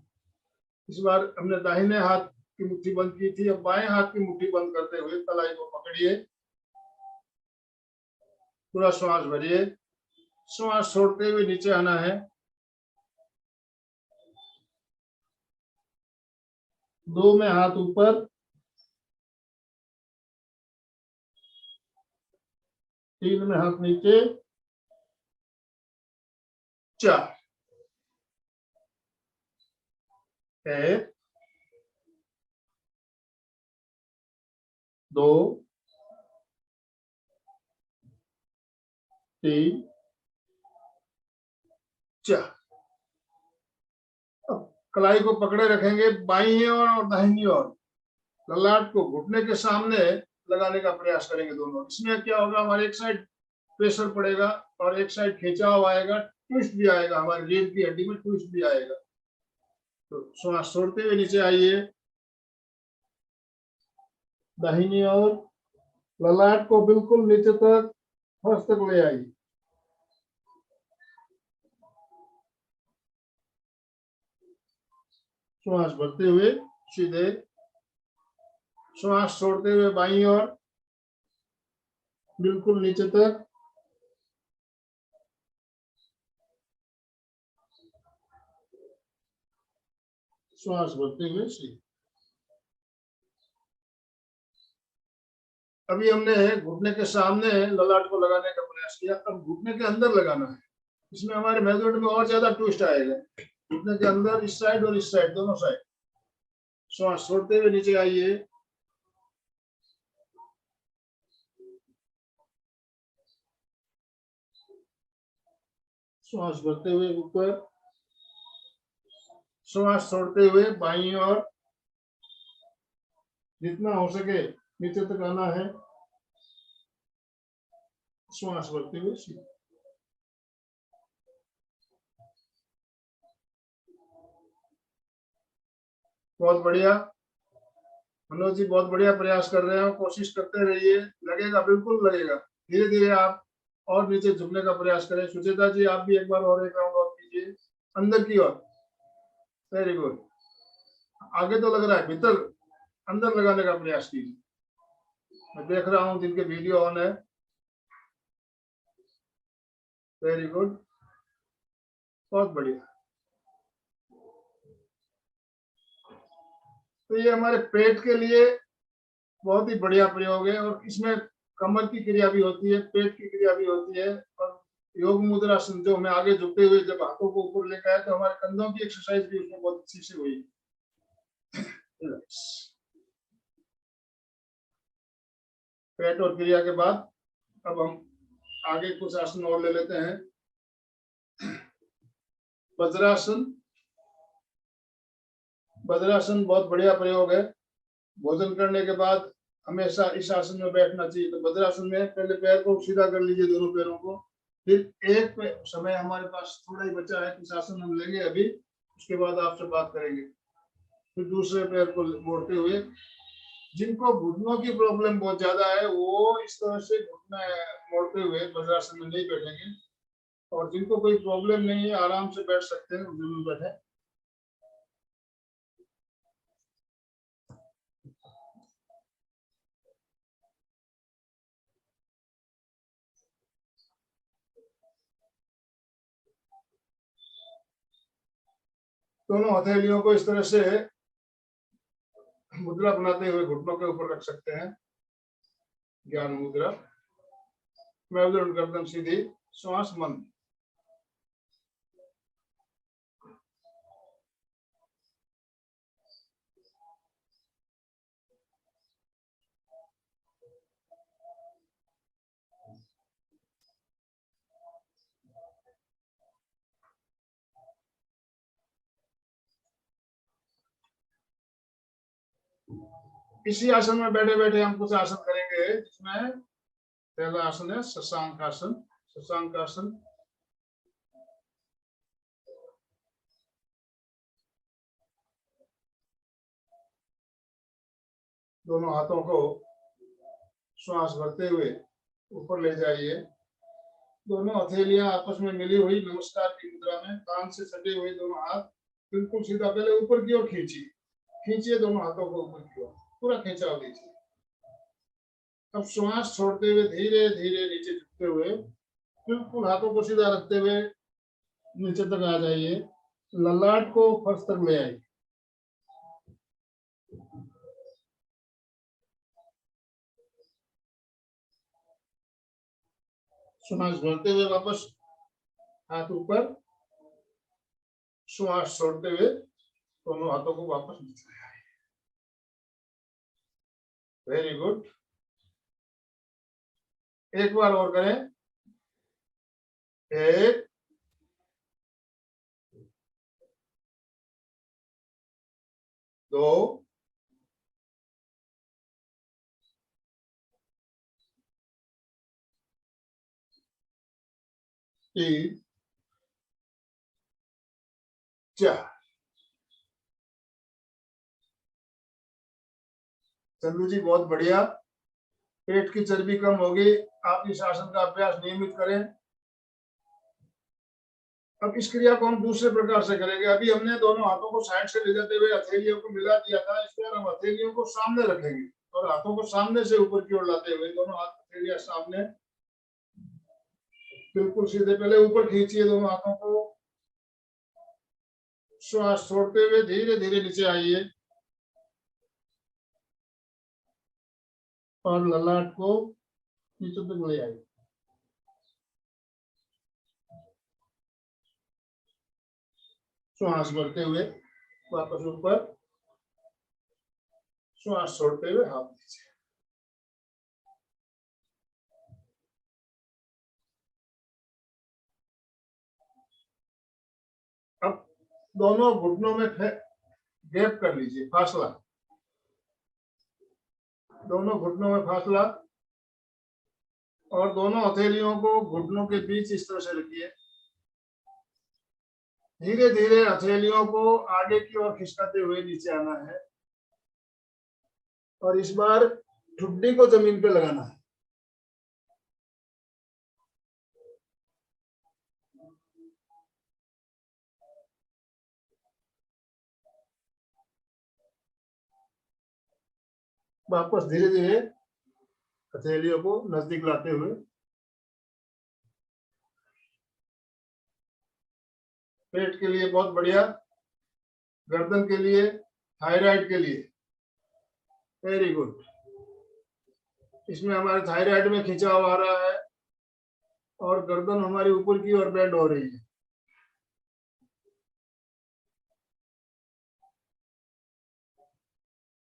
Speaker 2: इस बार हमने दाहिने हाथ की मुट्ठी बंद की थी, अब बाएं हाथ की मुट्ठी बंद करते हुए कलाई को पकड़िए, पूरा श्वास भरिए, श्वास छोड़ते हुए नीचे आना है, 2 में हाथ ऊपर, 3 में हाथ नीचे, 4, 1 2 3 4। अब कलाई को पकड़े रखेंगे, बाईं ओर और दाहिनी ओर ललाट को घुटने के सामने लगाने का प्रयास करेंगे दोनों। इसमें क्या होगा, हमारे एक साइड प्रेशर पड़ेगा और एक साइड खिंचाव आएगा, ट्विस्ट भी आएगा, हमारी रीढ़ की हड्डी में ट्विस्ट भी आएगा। तो श्वास छोड़ते हुए नीचे आइए, दाहिनी ओर, ललाट को बिल्कुल नीचे तक, फर्श तक ले आइए। श्वास भरते हुए सीधे, श्वास छोड़ते हुए बाईं ओर, बिल्कुल नीचे तक, श्वास भरते हुए सीधे। अभी हमने घुटने के सामने ललाट को लगाने का प्रयास किया, अब घुटने के अंदर लगाना है। इसमें हमारे मेथड में और ज्यादा ट्विस्ट आएगा, घुटने के अंदर, इस साइड और इस साइड, दोनों साइड। श्वास छोड़ते हुए नीचे आइए, श्वास भरते हुए ऊपर, श्वास छोड़ते हुए बाईं ओर, जितना हो सके नीचे तक आना है, श्वास भरते हुए सीधे। बहुत बढ़िया मनोज जी, बहुत बढ़िया प्रयास कर रहे हो, कोशिश करते रहिए, लगेगा, बिल्कुल लगेगा। धीरे धीरे आप और नीचे झुकने का प्रयास करें। सुचेता जी, आप भी एक बार और एक राउंड और कीजिए, अंदर की ओर। वेरी गुड, आगे तो लग रहा है, भीतर अंदर लगाने का प्रयास कीजिए। मैं देख रहा हूँ जिनके वीडियो ऑन है। वेरी गुड, बहुत बढ़िया। तो ये हमारे पेट के लिए बहुत ही बढ़िया प्रयोग है, और इसमें कमर की क्रिया भी होती है, पेट की क्रिया भी होती है। और योग मुद्रासन जो हमें आगे झुकते हुए जब हाथों को ऊपर लेकर आए तो हमारे कंधों की एक्सरसाइज भी उसमें बहुत अच्छी से हुई। पेट और क्रिया के बाद अब हम आगे कुछ आसन और ले लेते हैं। वज्रासन। वज्रासन बहुत बढ़िया प्रयोग है। भोजन करने के बाद हमेशा इस आसन में बैठना चाहिए। तो वज्रासन में पहले पैर को सीधा कर लीजिए, दोनों पैरों को। फिर एक समय हमारे पास थोड़ा ही बचा है, कुछ आसन हम लेंगे अभी, उसके बाद आपसे बात करेंगे। फिर दूसरे पैर को मोड़ते हुए, जिनको घुटनों की प्रॉब्लम बहुत ज्यादा है वो इस तरह से घुटना मोड़ते हुए वज्रासन में नहीं बैठेंगे, और जिनको कोई प्रॉब्लम नहीं है आराम से बैठ सकते हैं, जरूर बैठे। दोनों हथेलियों को इस तरह से मुद्रा बनाते हुए घुटनों के ऊपर रख सकते हैं, ज्ञान मुद्रा। मेरुदंड गर्दन सीधी, श्वास मंद। इसी आसन में बैठे बैठे हम कुछ आसन करेंगे, जिसमें पहला आसन है शशांक आसन। शशांक आसन दोनों हाथों को श्वास भरते हुए ऊपर ले जाइए। दोनों हथेलियां आपस में मिली हुई नमस्कार की मुद्रा में, कान से सटे हुए दोनों हाथ बिल्कुल सीधा, पहले ऊपर की ओर खींचिए। खींचिए दोनों हाथों को ऊपर की ओर, पूरा खींचाव दीजिए। अब श्वास छोड़ते हुए धीरे धीरे नीचे झुकते हुए बिल्कुल हाथों को सीधा रखते हुए नीचे तक आ जाइए। ललाट को फर्श तक ले आइए। श्वास भरते हुए वापस हाथ ऊपर, श्वास छोड़ते हुए दोनों हाथों को वापस नीचे ले आइए। Very good. एक बार और करें। 1 2 3 4। चंदू जी बहुत बढ़िया। पेट की चर्बी कम होगी, आप इस आसन का अभ्यास नियमित करें। अब इस क्रिया को हम दूसरे प्रकार से करेंगे। अभी हमने दोनों हाथों को साइड से ले जाते हुए हथेलियों को मिला दिया था, इस बार हम हथेलियों को सामने रखेंगे और हाथों को सामने से ऊपर की ओर लाते हुए दोनों हाथ हथेलियां सामने बिल्कुल सीधे, पहले ऊपर खींचिए दोनों हाथों को। श्वास छोड़ते हुए धीरे धीरे नीचे आइए और ललाट को नीचे तक ले आइए। श्वास भरते हुए वापस ऊपर, श्वास छोड़ते हुए हाथ नीचे। अब दोनों घुटनों में गैप कर लीजिए, फासला। दोनों घुटनों में फासला, और दोनों हथेलियों को घुटनों के बीच इस तरह से रखिए। धीरे धीरे हथेलियों को आगे की ओर खिसकाते हुए नीचे आना है, और इस बार ठुड्डी को जमीन पे लगाना है। वापस धीरे धीरे हथेलियों को नजदीक लाते हुए, पेट के लिए बहुत बढ़िया, गर्दन के लिए, थायराइड के लिए वेरी गुड। इसमें हमारे थायराइड में खिंचाव आ रहा है और गर्दन हमारी ऊपर की ओर बेंड हो रही है।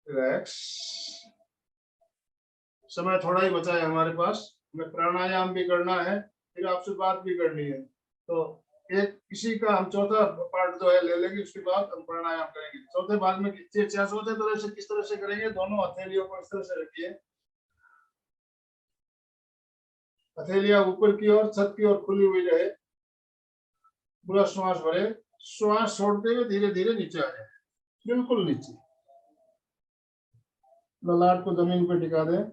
Speaker 2: रिलैक्स। समय थोड़ा ही बचा है हमारे पास, हमें प्राणायाम भी करना है, फिर आपसे बात भी करनी है। तो एक इसी का हम चौथा पार्ट जो है ले लेंगे, उसके बाद हम प्राणायाम करेंगे। चौथे भाग में चौथे तरह से किस तरह से करेंगे, दोनों हथेलियों को इस तरह से रखिए, हथेलियां ऊपर की ओर छत की ओर खुली हुई रहे, पूरा श्वास भरे, श्वास छोड़ते हुए धीरे धीरे नीचे आ जाए, बिल्कुल नीचे, ललाट को जमीन पे टिका दें।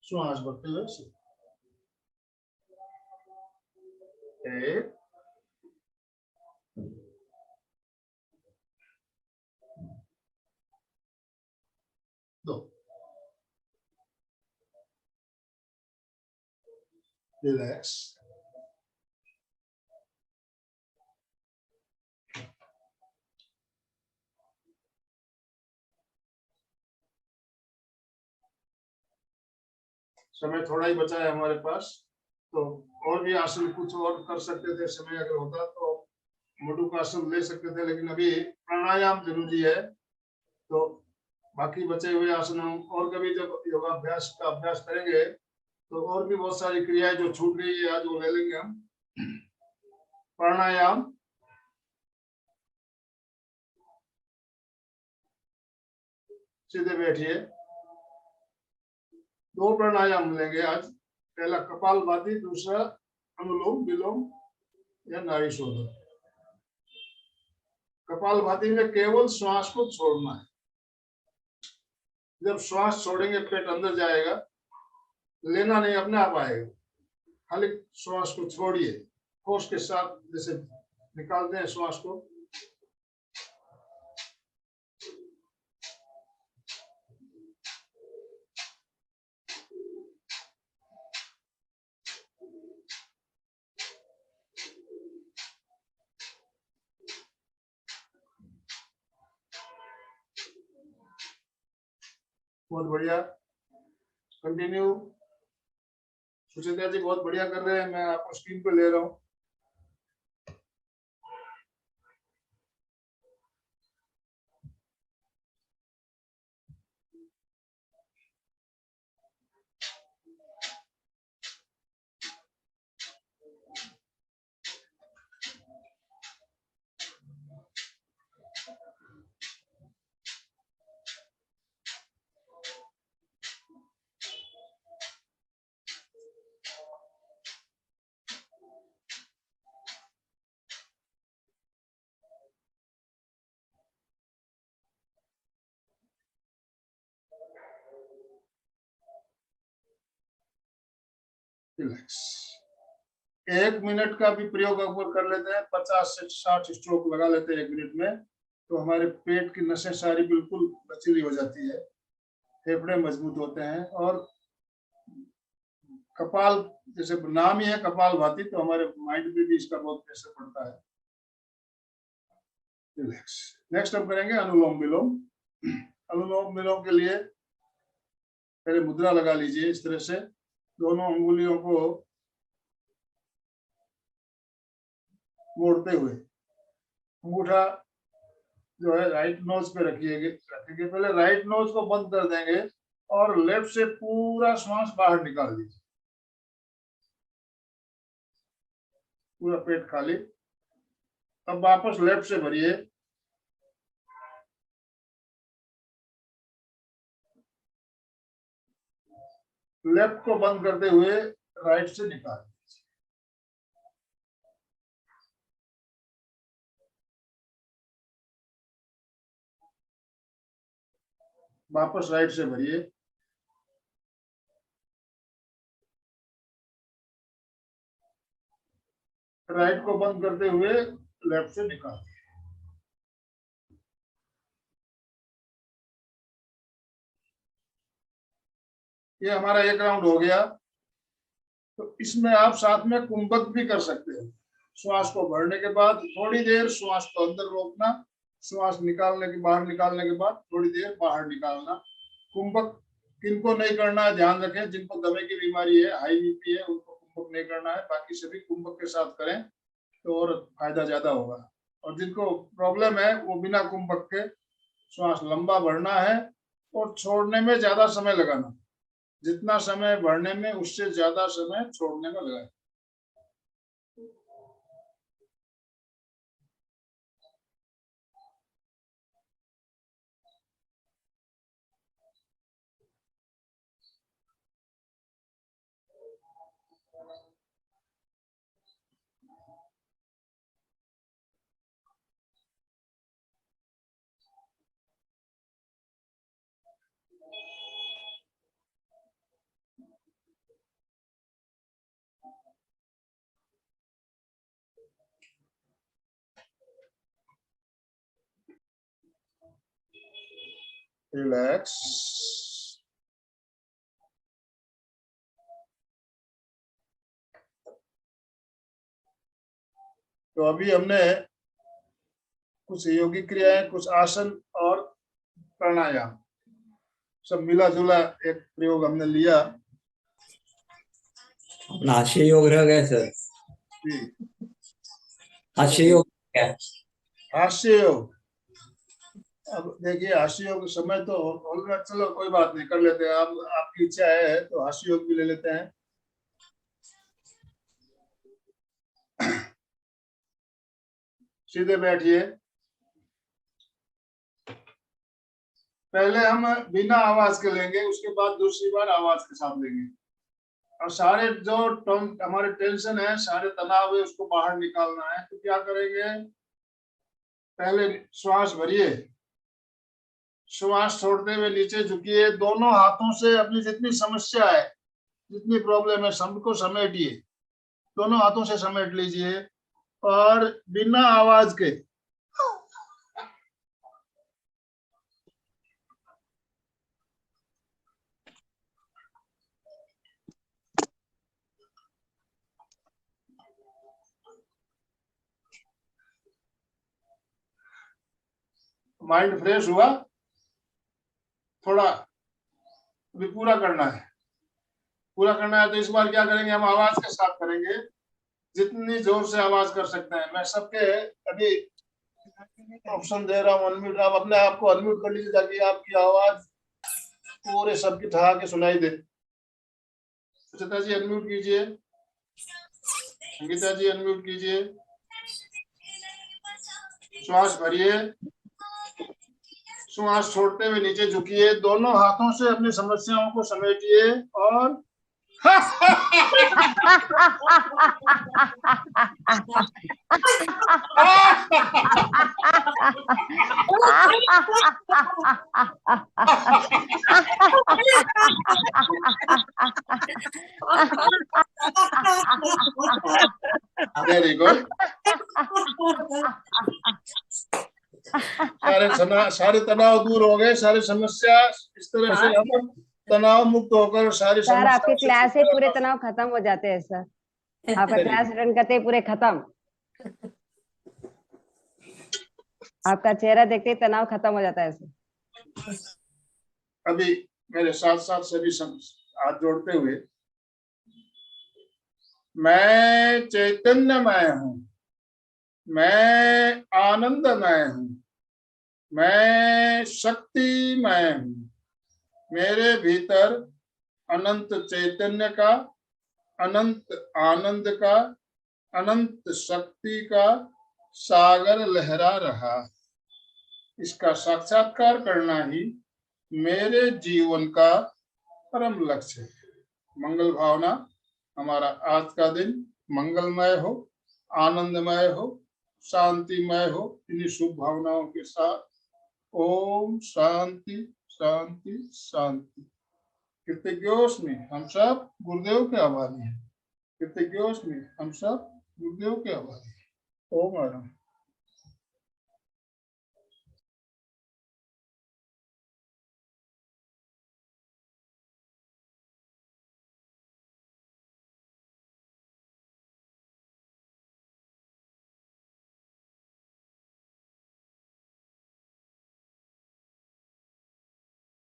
Speaker 2: श्वास भरते हुए से 1 2 रिलैक्स। समय थोड़ा ही बचा है हमारे पास, तो और भी आसन कुछ और कर सकते थे, समय अगर होता तो मधुकासन ले सकते थे, लेकिन अभी प्राणायाम जरूरी है। तो बाकी बचे हुए आसन हम और कभी जब योगाभ्यास का अभ्यास करेंगे तो और भी बहुत सारी क्रियाएं जो छूट रही है आज वो ले लेंगे हम। प्राणायाम, सीधे बैठिए। 2 प्राणायाम लेंगे आज, पहला कपालभाति, दूसरा अनुलोम विलोम या नाड़ी शोधन। कपालभाति में केवल श्वास को छोड़ना है, जब श्वास छोड़ेंगे पेट अंदर जाएगा, लेना नहीं, अपने आप आएगा, खाली श्वास को छोड़िए, होश के साथ जैसे निकालते हैं श्वास को। बहुत बढ़िया, कंटिन्यू। सुचित्रा जी बहुत बढ़िया कर रहे हैं, मैं आपको स्क्रीन पे ले रहा हूँ। रिलैक्स। 1 मिनट का भी प्रयोग अगर कर लेते हैं, 50 से 60 स्ट्रोक लगा लेते हैं 1 मिनट में, तो हमारे पेट की नसें सारी बिल्कुल लचीली हो जाती है, फेफड़े मजबूत होते हैं। और कपाल, जैसे नाम ही है कपालभाति, तो हमारे माइंड पे भी इसका बहुत प्रेशर पड़ता है। रिलैक्स। नेक्स्ट हम करेंगे अनुलोम विलोम। अनुलोम विलोम के लिए पहले मुद्रा लगा लीजिए इस तरह से, दोनों अंगुलियों को मोड़ते हुए, अंगूठा जो है राइट नोज पे रखिएगा, पहले राइट नोज को बंद कर देंगे और लेफ्ट से पूरा श्वास बाहर निकाल दीजिए, पूरा पेट खाली। अब वापस लेफ्ट से भरिए, लेफ्ट को बंद करते हुए राइट से निकाल दीजिए। वापस राइट से भरिए, राइट को बंद करते हुए लेफ्ट से निकाल दीजिए। ये हमारा 1 राउंड हो गया। तो इसमें आप साथ में कुंभक भी कर सकते हैं। श्वास को भरने के बाद थोड़ी देर श्वास को अंदर रोकना, श्वास निकालने के बाहर निकालने के बाद थोड़ी देर बाहर निकालना। कुंभक किनको नहीं करना है ध्यान रखें, जिनको दमे की बीमारी है, हाई बीपी है, उनको कुंभक नहीं करना है, बाकी सभी कुंभक के साथ करें तो और फायदा ज्यादा होगा। और जिनको प्रॉब्लम है वो बिना कुंभक के श्वास लंबा भरना है और छोड़ने में ज्यादा समय लगाना, जितना समय भरने में उससे ज्यादा समय छोड़ने में लगाए। रिलैक्स। तो अभी हमने कुछ योगिक क्रियाएं, कुछ आसन और प्राणायाम सब मिला जुला एक प्रयोग हमने लिया।
Speaker 3: अपना हास्य योग रह गए सर।
Speaker 2: जी,
Speaker 3: हास्य योग क्या?
Speaker 2: हास्य योग। अब देखिए हास्य योग समय तो होगा, चलो कोई बात नहीं, कर लेते हैं। आप आपकी इच्छा है तो हास्य योग भी ले लेते हैं। सीधे बैठिए। पहले हम बिना आवाज के लेंगे, उसके बाद दूसरी बार आवाज के साथ लेंगे। और सारे जो हमारे टेंशन है, सारे तनाव है, उसको बाहर निकालना है। तो क्या करेंगे, पहले श्वास भरिए, श्वास छोड़ते हुए नीचे झुकिए, दोनों हाथों से अपनी जितनी समस्या है, जितनी प्रॉब्लम है, सबको समेटिए, दोनों हाथों से समेट लीजिए और बिना आवाज के माइंड फ्रेश हुआ। थोड़ा अभी पूरा करना है, पूरा करना है। तो इस बार क्या करेंगे, हम आवाज के साथ करेंगे, जितनी जोर से आवाज कर सकते हैं। मैं सबके अभी ऑप्शन दे रहा हूँ अनम्यूट, आप अपने आप को अनम्यूट कर लीजिए ताकि आपकी आवाज पूरे सबकी ठहाके सुनाई दे। सुचिता जी अनम्यूट कीजिए, संगीता जी अनम्यूट कीजिए। श्वास भरिए, श्वास छोड़ते हुए नीचे झुकिए, दोनों हाथों से अपनी समस्याओं को समेटिए और वेरी गुड। सारे तनाव दूर हो गए, सारी समस्या इस तरह से हम तनाव मुक्त होकर सारी
Speaker 4: सर आपकी
Speaker 2: समस्या
Speaker 4: क्लास से पूरे तनाव खत्म हो जाते हैं सर, आपका क्लास अटेंड करते ही पूरे खत्म। आपका चेहरा देखते ही तनाव खत्म हो जाता है सर।
Speaker 2: अभी मेरे साथ साथ सभी हाथ जोड़ते हुए, मैं चैतन्यमय हूँ, मैं आनंदमय हूँ, मैं शक्तिमय हूँ, मेरे भीतर अनंत चैतन्य का, अनंत आनंद का, अनंत शक्ति का सागर लहरा रहा। इसका साक्षात्कार करना ही मेरे जीवन का परम लक्ष्य है। मंगल भावना, हमारा आज का दिन मंगलमय हो, आनंदमय हो, शांतिमय हो। इन्हीं शुभ भावनाओं के साथ ओम शांति शांति शांति। कृतज्ञोस्मि, हम सब गुरुदेव के आभारी हैं। कृतज्ञोस्मि, हम सब गुरुदेव के आभारी हैं। ओम आनंद।